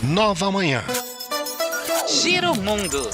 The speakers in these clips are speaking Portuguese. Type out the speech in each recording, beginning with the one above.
Nova Manhã. Giro Mundo.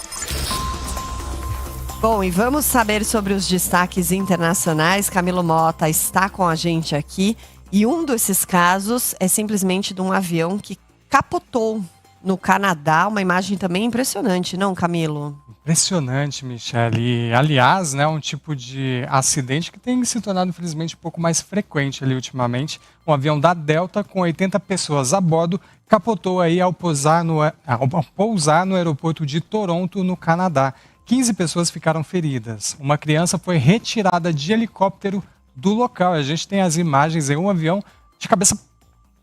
Bom, e vamos saber sobre os destaques internacionais. Camilo Mota está com a gente aqui. E um desses casos é simplesmente de um avião que capotou no Canadá. Uma imagem também impressionante, não, Camilo? Impressionante, Michele. Aliás, né, um tipo de acidente que tem se tornado, infelizmente, um pouco mais frequente ali ultimamente. Um avião da Delta com 80 pessoas a bordo capotou aí ao pousar no aeroporto de Toronto, no Canadá. 15 pessoas ficaram feridas. Uma criança foi retirada de helicóptero do local. A gente tem as imagens aí, um avião de cabeça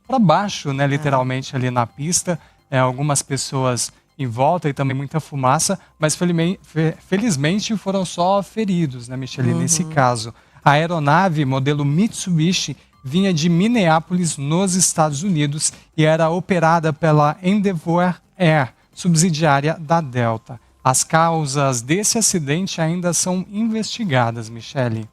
para baixo, né, literalmente ali na pista. Algumas pessoas em volta e também muita fumaça, mas felizmente foram só feridos, né, Michele, nesse caso. A aeronave modelo Mitsubishi vinha de Minneapolis, nos Estados Unidos, e era operada pela Endeavour Air, subsidiária da Delta. As causas desse acidente ainda são investigadas, Michele.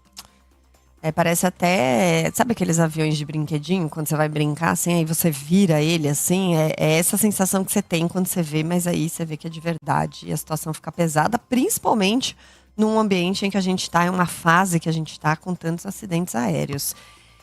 Parece até, sabe aqueles aviões de brinquedinho, quando você vai brincar assim, aí você vira ele assim, é essa sensação que você tem quando você vê, mas aí você vê que é de verdade e a situação fica pesada, principalmente num ambiente em que a gente está, em uma fase que a gente está com tantos acidentes aéreos.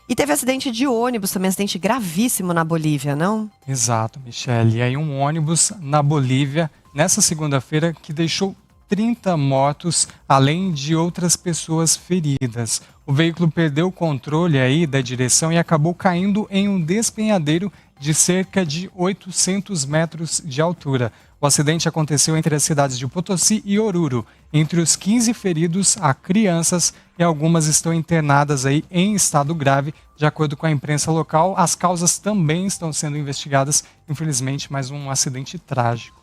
E teve acidente de ônibus também, acidente gravíssimo na Bolívia, não? Exato, Michele. E aí um ônibus na Bolívia, nessa segunda-feira, que deixou 30 mortos, além de outras pessoas feridas. O veículo perdeu o controle aí da direção e acabou caindo em um despenhadeiro de cerca de 800 metros de altura. O acidente aconteceu entre as cidades de Potosí e Oruro. Entre os 15 feridos, há crianças e algumas estão internadas aí em estado grave. De acordo com a imprensa local, as causas também estão sendo investigadas. Infelizmente, mais um acidente trágico.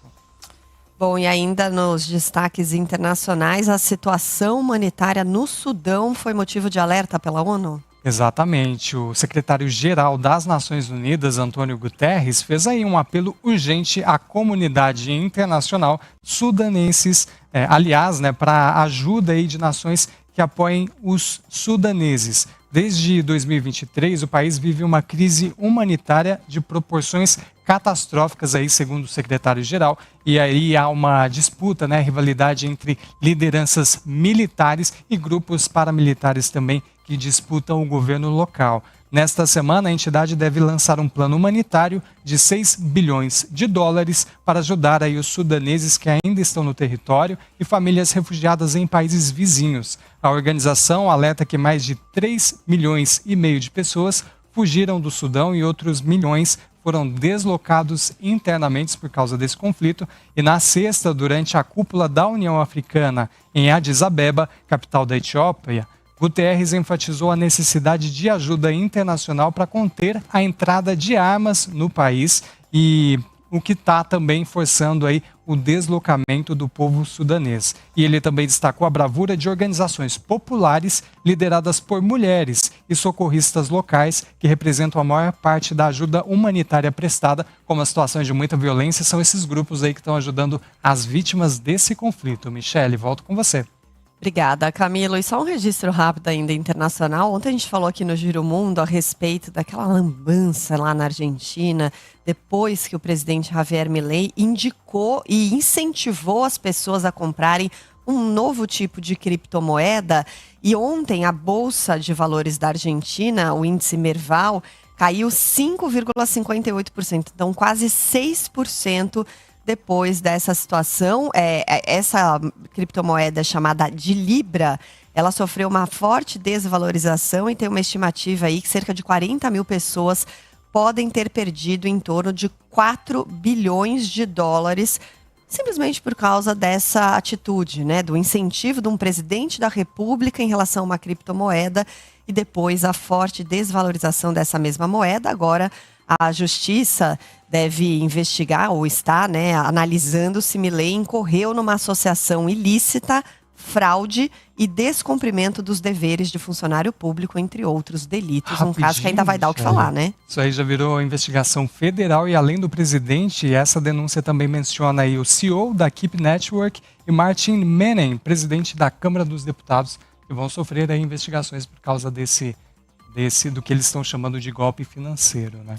Bom, e ainda nos destaques internacionais, a situação humanitária no Sudão foi motivo de alerta pela ONU? Exatamente. O secretário-geral das Nações Unidas, Antônio Guterres, fez aí um apelo urgente à comunidade internacional sudanenses, aliás, para ajuda aí de nações que apoiem os sudaneses. Desde 2023, o país vive uma crise humanitária de proporções catastróficas, aí, segundo o secretário-geral, e aí há uma disputa, rivalidade entre lideranças militares e grupos paramilitares também que disputam o governo local. Nesta semana, a entidade deve lançar um plano humanitário de 6 bilhões de dólares para ajudar aí os sudaneses que ainda estão no território e famílias refugiadas em países vizinhos. A organização alerta que mais de 3,5 milhões de pessoas fugiram do Sudão e outros milhões foram deslocados internamente por causa desse conflito. E na sexta, durante a cúpula da União Africana em Addis Abeba, capital da Etiópia, Guterres enfatizou a necessidade de ajuda internacional para conter a entrada de armas no país e o que está também forçando aí o deslocamento do povo sudanês. E ele também destacou a bravura de organizações populares lideradas por mulheres e socorristas locais que representam a maior parte da ajuda humanitária prestada. Como as situações de muita violência, são esses grupos aí que estão ajudando as vítimas desse conflito. Michele, volto com você. Obrigada, Camilo. E só um registro rápido ainda internacional. Ontem a gente falou aqui no Giro Mundo a respeito daquela lambança lá na Argentina, depois que o presidente Javier Milei indicou e incentivou as pessoas a comprarem um novo tipo de criptomoeda. E ontem a Bolsa de Valores da Argentina, o índice Merval, caiu 5,58%, então quase 6%. Depois dessa situação, essa criptomoeda chamada de Libra, ela sofreu uma forte desvalorização e tem uma estimativa aí que cerca de 40 mil pessoas podem ter perdido em torno de 4 bilhões de dólares, simplesmente por causa dessa atitude, do incentivo de um presidente da República em relação a uma criptomoeda e depois a forte desvalorização dessa mesma moeda. Agora, a Justiça deve investigar ou está analisando se Milei incorreu numa associação ilícita, fraude e descumprimento dos deveres de funcionário público, entre outros delitos. Um caso que ainda vai dar o que falar, né? Isso aí já virou investigação federal e, além do presidente, essa denúncia também menciona aí o CEO da Keep Network e Martin Menem, presidente da Câmara dos Deputados, que vão sofrer aí investigações por causa do que eles estão chamando de golpe financeiro, né?